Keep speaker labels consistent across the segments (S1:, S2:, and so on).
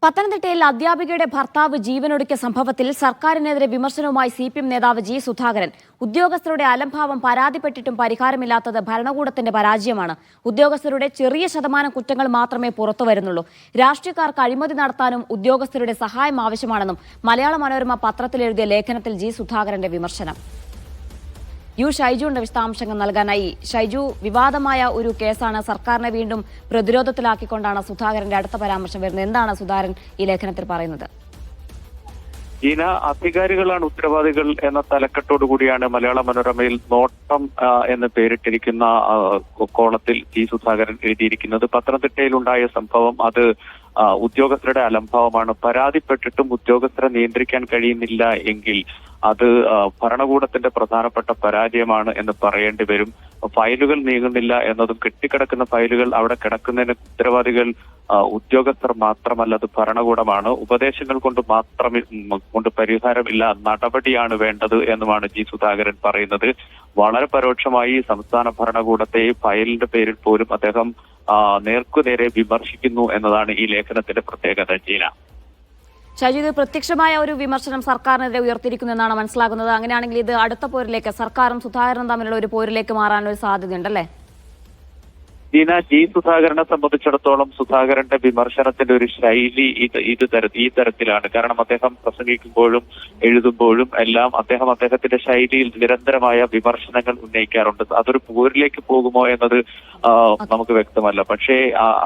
S1: പത്തനംതിട്ടയിൽ അധ്യാപികയുടെ ഭർത്താവ് ജീവനൊടുക്കിയ സംഭവത്തിൽ സർക്കാരിനെതിരെ വിമർശനവുമായി സിപിഎം നേതാവ് ജി സുധാകരൻ. ഉദ്യോഗസ്ഥരുടെ അലംഭാവം പരാതിപ്പെട്ടിട്ടും പരിഹാരമില്ലാത്തത് ഭരണകൂടത്തിന്റെ പരാജയമാണ്. ഉദ്യോഗസ്ഥരുടെ ചെറിയ ശതമാനം കുറ്റങ്ങൾ മാത്രമേ പുറത്തുവരുന്നുള്ളൂ. രാഷ്ട്രീയക്കാർക്ക് അഴിമതി നടത്താനും ഉദ്യോഗസ്ഥരുടെ സഹായം ആവശ്യമാണെന്നും മലയാള മനോരമ പത്രത്തിലെഴുതിയ ലേഖനത്തിൽ ജി സുധാകരന്റെ വിമർശനം. ഷൈജുവിന്റെ വിശദാംശങ്ങൾ നൽകാനായി. ഷൈജു, വിവാദമായ ഒരു കേസാണ്. സർക്കാരിനെ വീണ്ടും പ്രതിരോധത്തിലാക്കിക്കൊണ്ടാണ് സുധാകരന്റെ അടുത്ത പരാമർശം വരുന്നത്. എന്താണ് സുധാകരൻ ഈ ലേഖനത്തിൽ പറയുന്നത്?
S2: അധികാരികളാണ് ഉത്തരവാദികൾ എന്ന തലക്കെട്ടോടു കൂടിയാണ് മലയാള മനോരമയിൽ നോട്ടം എന്ന് പേരിട്ടിരിക്കുന്ന കോളത്തിൽ ജി സുധാകരൻ എഴുതിയിരിക്കുന്നത്. പത്തനംതിട്ടയിലുണ്ടായ സംഭവം അത് ഉദ്യോഗസ്ഥരുടെ അലംഭാവമാണ്. പരാതിപ്പെട്ടിട്ടും ഉദ്യോഗസ്ഥരെ നിയന്ത്രിക്കാൻ കഴിയുന്നില്ല എങ്കിൽ അത് ഭരണകൂടത്തിന്റെ പ്രധാനപ്പെട്ട പരാജയമാണ് എന്ന് പറയേണ്ടി വരും. ഫയലുകൾ നീങ്ങുന്നില്ല എന്നതും കെട്ടിക്കിടക്കുന്ന ഫയലുകൾ അവിടെ കിടക്കുന്നതിന് ഉത്തരവാദികൾ ഉദ്യോഗസ്ഥർ മാത്രമല്ല, അത് ഭരണകൂടമാണ്. ഉപദേശങ്ങൾ കൊണ്ട് പരിഹാരമില്ല, നടപടിയാണ് വേണ്ടത് എന്നുമാണ് ജി സുധാകരൻ പറയുന്നത്. വളരെ പരോക്ഷമായി സംസ്ഥാന ഭരണകൂടത്തെ ഫയലിന്റെ പേരിൽ പോലും അദ്ദേഹം നേർക്കുനേരെ വിമർശിക്കുന്നു എന്നതാണ് ഈ ലേഖനത്തിന്റെ പ്രത്യേകത. ജീന,
S1: ഷാജി, പ്രത്യക്ഷമായ ഒരു വിമർശനം സർക്കാരിനെതിരെ ഉയർത്തിയിരിക്കുന്നു എന്നാണ് മനസ്സിലാകുന്നത്. അങ്ങനെയാണെങ്കിൽ ഇത് അടുത്ത പോരിലേക്ക്, സർക്കാരും സുധാകരനും തമ്മിലുള്ള ഒരു പോരിലേക്ക് മാറാനൊരു സാധ്യതയുണ്ടല്ലേ?
S2: ജീന, ജി സുധാകരനെ സംബന്ധിച്ചിടത്തോളം സുധാകരന്റെ വിമർശനത്തിന്റെ ഒരു ശൈലി ഈ തരത്തിലാണ്. കാരണം അദ്ദേഹം പ്രസംഗിക്കുമ്പോഴും എഴുതുമ്പോഴും എല്ലാം അദ്ദേഹത്തിന്റെ ശൈലിയിൽ നിരന്തരമായ വിമർശനങ്ങൾ ഉന്നയിക്കാറുണ്ട്. അതൊരു പോരിലേക്ക് പോകുമോ എന്നത് നമുക്ക് വ്യക്തമല്ല. പക്ഷേ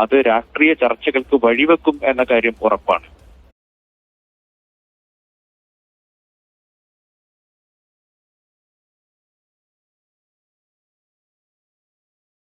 S2: അത് രാഷ്ട്രീയ ചർച്ചകൾക്ക് വഴിവെക്കും എന്ന കാര്യം ഉറപ്പാണ്.